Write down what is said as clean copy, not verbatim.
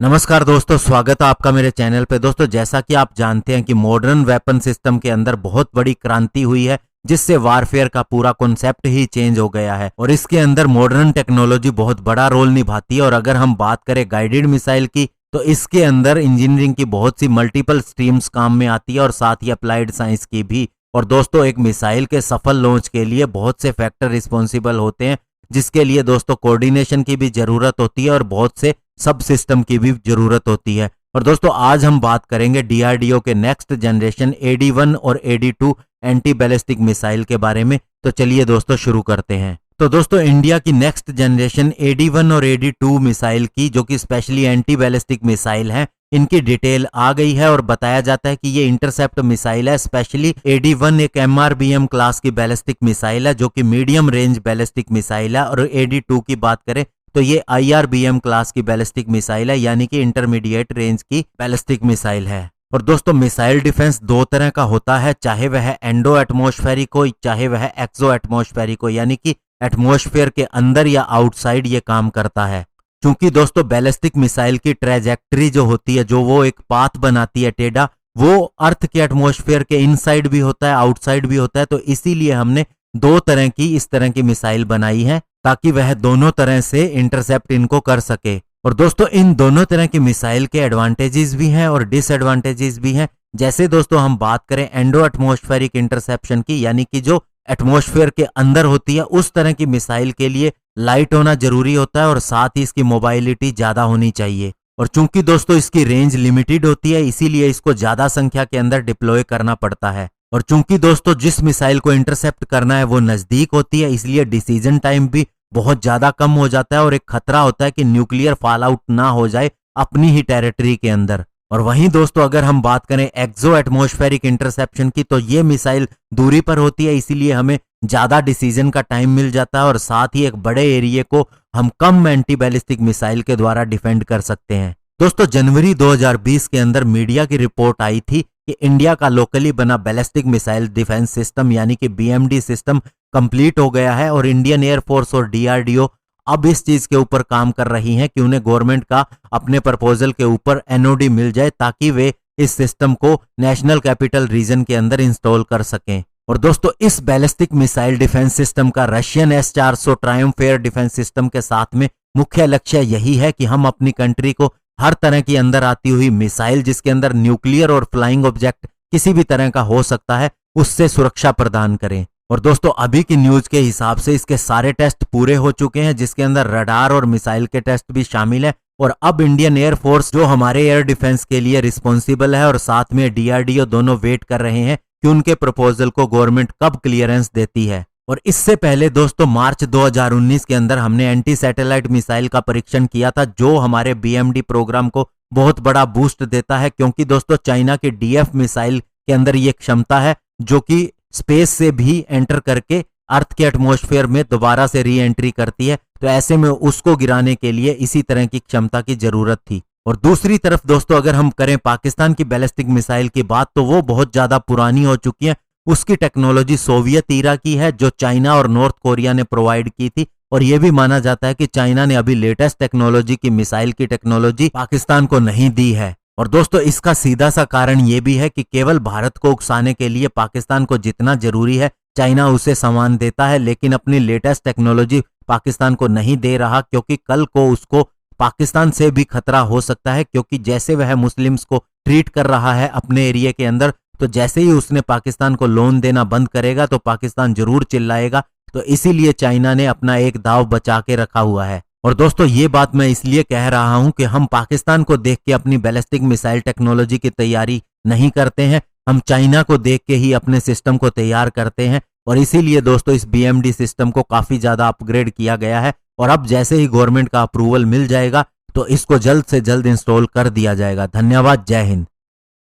नमस्कार दोस्तों, स्वागत है आपका मेरे चैनल पे। दोस्तों, जैसा कि आप जानते हैं कि मॉडर्न वेपन सिस्टम के अंदर बहुत बड़ी क्रांति हुई है, जिससे वारफेयर का पूरा कॉन्सेप्ट ही चेंज हो गया है और इसके अंदर मॉडर्न टेक्नोलॉजी बहुत बड़ा रोल निभाती है। और अगर हम बात करें गाइडेड मिसाइल की, तो इसके अंदर इंजीनियरिंग की बहुत सी मल्टीपल स्ट्रीम्स काम में आती है और साथ ही अप्लाइड साइंस की भी। और दोस्तों, एक मिसाइल के सफल लॉन्च के लिए बहुत से फैक्टर रिस्पॉन्सिबल होते हैं, जिसके लिए दोस्तों कोऑर्डिनेशन की भी जरूरत होती है और बहुत से सब सिस्टम की भी जरूरत होती है। और दोस्तों, आज हम बात करेंगे डीआरडीओ के नेक्स्ट जनरेशन AD-1 और AD-2 एंटी बैलिस्टिक मिसाइल के बारे में। तो चलिए दोस्तों शुरू करते हैं। तो दोस्तों, इंडिया की नेक्स्ट जनरेशन AD-1 और AD-2 मिसाइल की, जो कि स्पेशली एंटी बैलिस्टिक मिसाइल है, इनकी डिटेल आ गई है और बताया जाता है कि ये इंटरसेप्ट मिसाइल है। स्पेशली AD-1 एक MRBM क्लास की बैलिस्टिक मिसाइल है, जो कि मीडियम रेंज बैलिस्टिक मिसाइल है। और AD-2 की बात करें तो ये IRBM क्लास की बैलिस्टिक मिसाइल है, यानी कि इंटरमीडिएट रेंज की बैलिस्टिक मिसाइल है। और दोस्तों, मिसाइल डिफेंस दो तरह का होता है, चाहे वह एंडो एटमॉस्फेरिक हो, चाहे वह एक्सो एटमॉस्फेरिक हो, यानी कि एटमॉस्फेयर के अंदर या आउटसाइड ये काम करता है। क्योंकि दोस्तों, बैलिस्टिक मिसाइल की ट्रेजेक्टरी जो होती है, जो वो एक पाथ बनाती है टेढ़ा, वो अर्थ के एटमॉस्फेयर के इनसाइड भी होता है, आउटसाइड भी होता है। तो इसीलिए हमने दो तरह की इस तरह की मिसाइल बनाई है, ताकि वह दोनों तरह से इंटरसेप्ट इनको कर सके। और दोस्तों, इन दोनों तरह की मिसाइल के एडवांटेजेस भी हैं और डिसएडवांटेजेस भी हैं। जैसे दोस्तों, हम बात करें एंडो एटमॉस्फेरिक इंटरसेप्शन की, यानी कि जो एटमॉस्फेयर के अंदर होती है, उस तरह की मिसाइल के लिए लाइट होना जरूरी होता है और साथ ही इसकी मोबाइलिटी ज्यादा होनी चाहिए। और चूंकि दोस्तों इसकी रेंज लिमिटेड होती है, इसीलिए इसको ज्यादा संख्या के अंदर डिप्लॉय करना पड़ता है। और चूंकि दोस्तों जिस मिसाइल को इंटरसेप्ट करना है वो नजदीक होती है, इसलिए डिसीजन टाइम भी बहुत ज्यादा कम हो जाता है और एक खतरा होता है कि न्यूक्लियर फॉल आउट ना हो जाए अपनी ही टेरिटरी के अंदर। और वहीं दोस्तों, अगर हम बात करें एक्सो एटमॉस्फेरिक इंटरसेप्शन की, तो ये मिसाइल दूरी पर होती है, इसीलिए हमें ज्यादा डिसीजन का टाइम मिल जाता है और साथ ही एक बड़े एरिया को हम कम एंटी बैलिस्टिक मिसाइल के द्वारा डिफेंड कर सकते हैं। दोस्तों, जनवरी 2020 के अंदर मीडिया की रिपोर्ट आई थी कि इंडिया का लोकली बना बैलिस्टिक मिसाइल डिफेंस सिस्टम, यानी कि BMD सिस्टम कंप्लीट हो गया है। और इंडियन एयरफोर्स और DRDO अब इस चीज के ऊपर काम कर रही हैं कि उन्हें गवर्नमेंट का अपने प्रपोजल के ऊपर NOD मिल जाए, ताकि वे इस सिस्टम को नेशनल कैपिटल रीजन के अंदर इंस्टॉल कर सकें। और दोस्तों, इस बैलिस्टिक मिसाइल डिफेंस सिस्टम का Russian S-400 Triumph air defence system के साथ में मुख्य लक्ष्य यही है कि हम अपनी कंट्री को हर तरह की अंदर आती हुई मिसाइल, जिसके अंदर न्यूक्लियर और फ्लाइंग ऑब्जेक्ट किसी भी तरह का हो सकता है, उससे सुरक्षा प्रदान करें। और दोस्तों, अभी की न्यूज के हिसाब से इसके सारे टेस्ट पूरे हो चुके हैं, जिसके अंदर रडार और मिसाइल के टेस्ट भी शामिल है। और अब इंडियन एयरफोर्स, जो हमारे एयर डिफेंस के लिए रिस्पॉन्सिबल है, और साथ में DRDO दोनों वेट कर रहे हैं कि उनके प्रपोजल को गवर्नमेंट कब क्लियरेंस देती है। और इससे पहले दोस्तों, मार्च 2019 के अंदर हमने एंटी सैटेलाइट मिसाइल का परीक्षण किया था, जो हमारे BMD प्रोग्राम को बहुत बड़ा बूस्ट देता है। क्योंकि दोस्तों, चाइना के DF मिसाइल के अंदर ये क्षमता है, जो कि स्पेस से भी एंटर करके अर्थ के एटमॉस्फेयर में दोबारा से री एंट्री करती है। तो ऐसे में उसको गिराने के लिए इसी तरह की क्षमता की जरूरत थी। और दूसरी तरफ दोस्तों, अगर हम करें पाकिस्तान की बैलिस्टिक मिसाइल की बात, तो वो बहुत ज्यादा पुरानी हो चुकी है। उसकी टेक्नोलॉजी सोवियत ईरा की है, जो चाइना और नॉर्थ कोरिया ने प्रोवाइड की थी। और यह भी माना जाता है कि चाइना ने अभी लेटेस्ट टेक्नोलॉजी की मिसाइल की टेक्नोलॉजी पाकिस्तान को नहीं दी है। और दोस्तों, इसका सीधा सा कारण यह भी है कि केवल भारत को उकसाने के लिए पाकिस्तान को जितना जरूरी है, चाइना उसे सामान देता है, लेकिन अपनी लेटेस्ट टेक्नोलॉजी पाकिस्तान को नहीं दे रहा, क्योंकि कल को उसको पाकिस्तान से भी खतरा हो सकता है। क्योंकि जैसे वह मुस्लिम्स को ट्रीट कर रहा है अपने एरिया के अंदर, तो जैसे ही उसने पाकिस्तान को लोन देना बंद करेगा तो पाकिस्तान जरूर चिल्लाएगा। तो इसीलिए चाइना ने अपना एक दाव बचा के रखा हुआ है। और दोस्तों, ये बात मैं इसलिए कह रहा हूं कि हम पाकिस्तान को देख के अपनी बैलिस्टिक मिसाइल टेक्नोलॉजी की तैयारी नहीं करते हैं, हम चाइना को देख के ही अपने सिस्टम को तैयार करते हैं। और इसीलिए दोस्तों, इस BMD सिस्टम को काफी ज्यादा अपग्रेड किया गया है। और अब जैसे ही गवर्नमेंट का अप्रूवल मिल जाएगा, तो इसको जल्द से जल्द इंस्टॉल कर दिया जाएगा। धन्यवाद। जय हिंद।